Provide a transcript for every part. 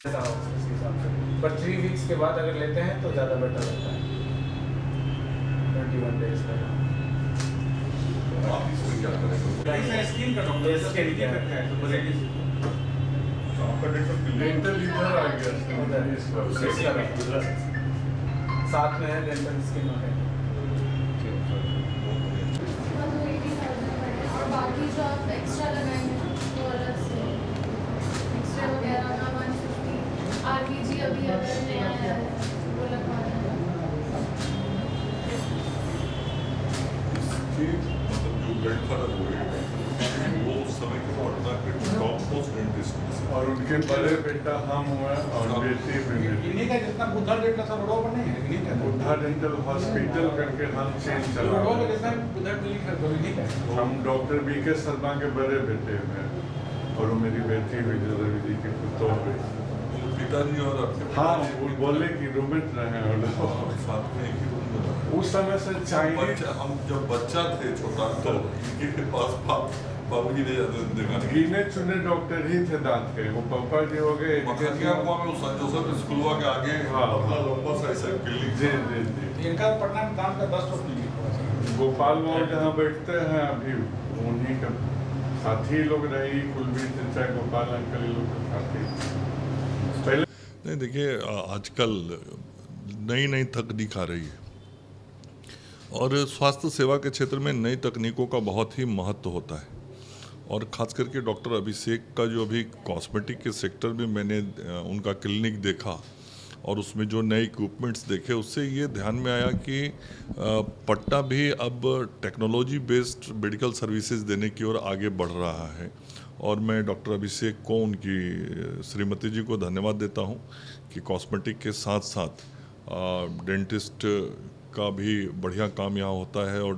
इसके हिसाब से, पर 3 वीक्स के बाद अगर लेते हैं तो ज़्यादा बेटर रहता है। 21 डेज का आप इसमें क्या करेंगे? स्किन का डॉक्टर स्किन का है तो बरेली आपका डेंटल इधर आ गया साथ में है डेंटल स्किन वगैरह। और बाकी जो आप एक्स्ट्रा लगाएंगे ना वो अलग से एक्स्ट्रा वगैरह का 150 आरबीजी अभी अगर नया आया है वो लगवाना है। इसके मतलब जो बेल्ट फर्क हुए वो उस समय के पटना के टॉप मोस्ट डेंटिस्ट और उनके बड़े बेटा हम हुए और बेटी भी मेरी। इन्हीं का जितना बुद्धा डेट का सब रोड पर नहीं है इन्हीं का बुद्धा डेंटल हॉस्पिटल करके हम चेंज चला रोड रहे पर जितना हैं। बुद्धा क्लिनिक है तो इन्हीं का है। हम डॉक्टर बीके शर्मा के बड़े बेटे हैं और वो मेरी बेटी हुई जो रवि जी की पुतौह हुई। पिताजी और आपके हाँ पिताजी वो बोले कि रूमेट रहे और साथ में एक ही रूम में रहा। उस समय से चाइनीज हम जब बच्चा थे छोटा तो इनके पास बाबूजी ले जाते थे दिखाने गिने चुने डॉक्टर ही थे दांत के। वो पापा जी हो गए मखनिया कुआं में सन जोसेफ स्कूलवा के आगे हाँ। अपना लंबा सा ऐसा क्लिनिक जी जी जी। इनका पटना में काम का 10 ठो क्लिनिक है। गोपाल बाबू जहाँ बैठते हैं अभी उन्हीं का साथी लोग रही कुलबीर चचा गोपाल अंकल ये लोग के साथी पहले। नहीं देखिए आजकल नई नई तकनीक आ रही है और स्वास्थ्य सेवा के क्षेत्र में नई तकनीकों का बहुत ही महत्व होता है और ख़ास करके डॉक्टर अभिषेक का जो अभी कॉस्मेटिक के सेक्टर में मैंने उनका क्लिनिक देखा और उसमें जो नए इक्विपमेंट्स देखे उससे ये ध्यान में आया कि पटना भी अब टेक्नोलॉजी बेस्ड मेडिकल सर्विसेज देने की ओर आगे बढ़ रहा है और मैं डॉक्टर अभिषेक को उनकी श्रीमती जी को धन्यवाद देता हूँ कि कॉस्मेटिक के साथ साथ डेंटिस्ट का भी बढ़िया काम यहाँ होता है और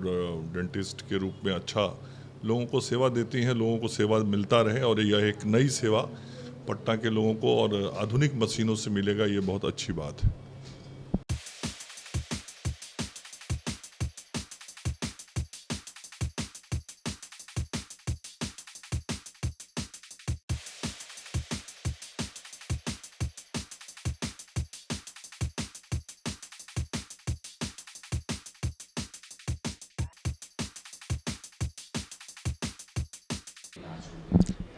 डेंटिस्ट के रूप में अच्छा लोगों को सेवा देती हैं, लोगों को सेवा मिलता रहे और यह एक नई सेवा पटना के लोगों को और आधुनिक मशीनों से मिलेगा, ये बहुत अच्छी बात है।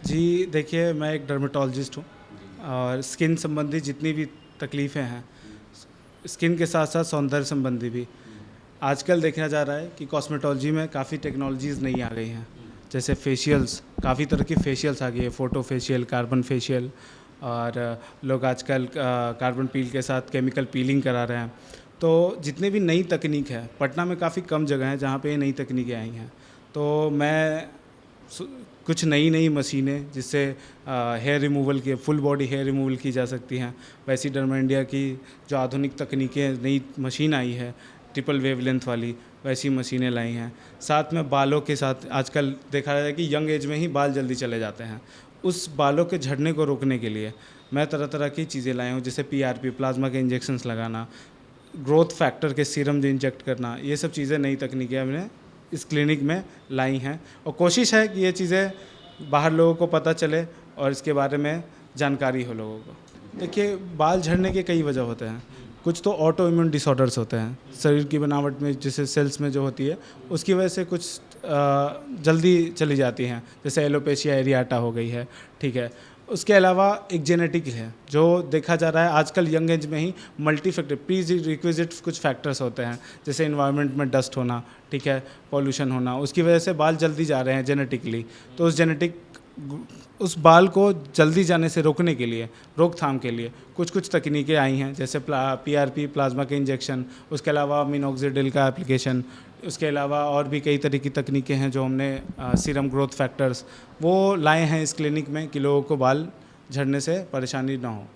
जी देखिए, मैं एक डर्मेटोलॉजिस्ट हूँ और स्किन संबंधी जितनी भी तकलीफ़ें हैं, स्किन के साथ साथ सौंदर्य संबंधी भी, आजकल देखा जा रहा है कि कॉस्मेटोलॉजी में काफ़ी टेक्नोलॉजीज़ नई आ गई हैं। जैसे फेशियल्स, काफ़ी तरह की फेशियल्स आ गई है, फ़ोटो फेशियल, कार्बन फेशियल, और लोग आजकल कार्बन पील के साथ केमिकल पीलिंग करा रहे हैं। तो जितनी भी नई तकनीक है, पटना में काफ़ी कम जगह है जहाँ पे ये नई तकनीकें आई हैं। तो मैं कुछ नई मशीनें जिससे हेयर रिमूवल की, फुल बॉडी हेयर रिमूवल की जा सकती हैं, वैसी डर्मा इंडिया की जो आधुनिक तकनीकें, नई मशीन आई है ट्रिपल वेव लेंथ वाली, वैसी मशीनें लाई हैं। साथ में बालों के साथ आजकल देखा जाता है कि यंग एज में ही बाल जल्दी चले जाते हैं, उस बालों के झड़ने को रोकने के लिए मैं तरह तरह की चीज़ें लाई हूँ, जैसे PRP, प्लाज्मा के इंजेक्शंस लगाना, ग्रोथ फैक्टर के सीरम जो इंजेक्ट करना, ये सब चीज़ें नई तकनीकें हमने इस क्लिनिक में लाई हैं और कोशिश है कि ये चीज़ें बाहर लोगों को पता चले और इसके बारे में जानकारी हो लोगों को। देखिए, बाल झड़ने के कई वजह होते हैं। कुछ तो ऑटो इम्यून डिसऑर्डर्स होते हैं, शरीर की बनावट में जैसे सेल्स में जो होती है उसकी वजह से कुछ जल्दी चली जाती हैं, जैसे एलोपेशिया एरियाटा हो गई है, ठीक है। उसके अलावा एक जेनेटिक है जो देखा जा रहा है आजकल यंग एज में ही, मल्टी फैक्टर प्री रिक्विजिट कुछ फैक्टर्स होते हैं, जैसे इन्वायरमेंट में डस्ट होना, ठीक है, पॉल्यूशन होना, उसकी वजह से बाल जल्दी जा रहे हैं जेनेटिकली। तो उस बाल को जल्दी जाने से रोकने के लिए, रोकथाम के लिए कुछ तकनीकें आई हैं, जैसे PRP, प्लाज्मा के इंजेक्शन, उसके अलावा मिनोक्सिडिल का एप्लीकेशन, उसके अलावा और भी कई तरह की तकनीकें हैं जो हमने सीरम ग्रोथ फैक्टर्स वो लाए हैं इस क्लिनिक में कि लोगों को बाल झड़ने से परेशानी ना हो।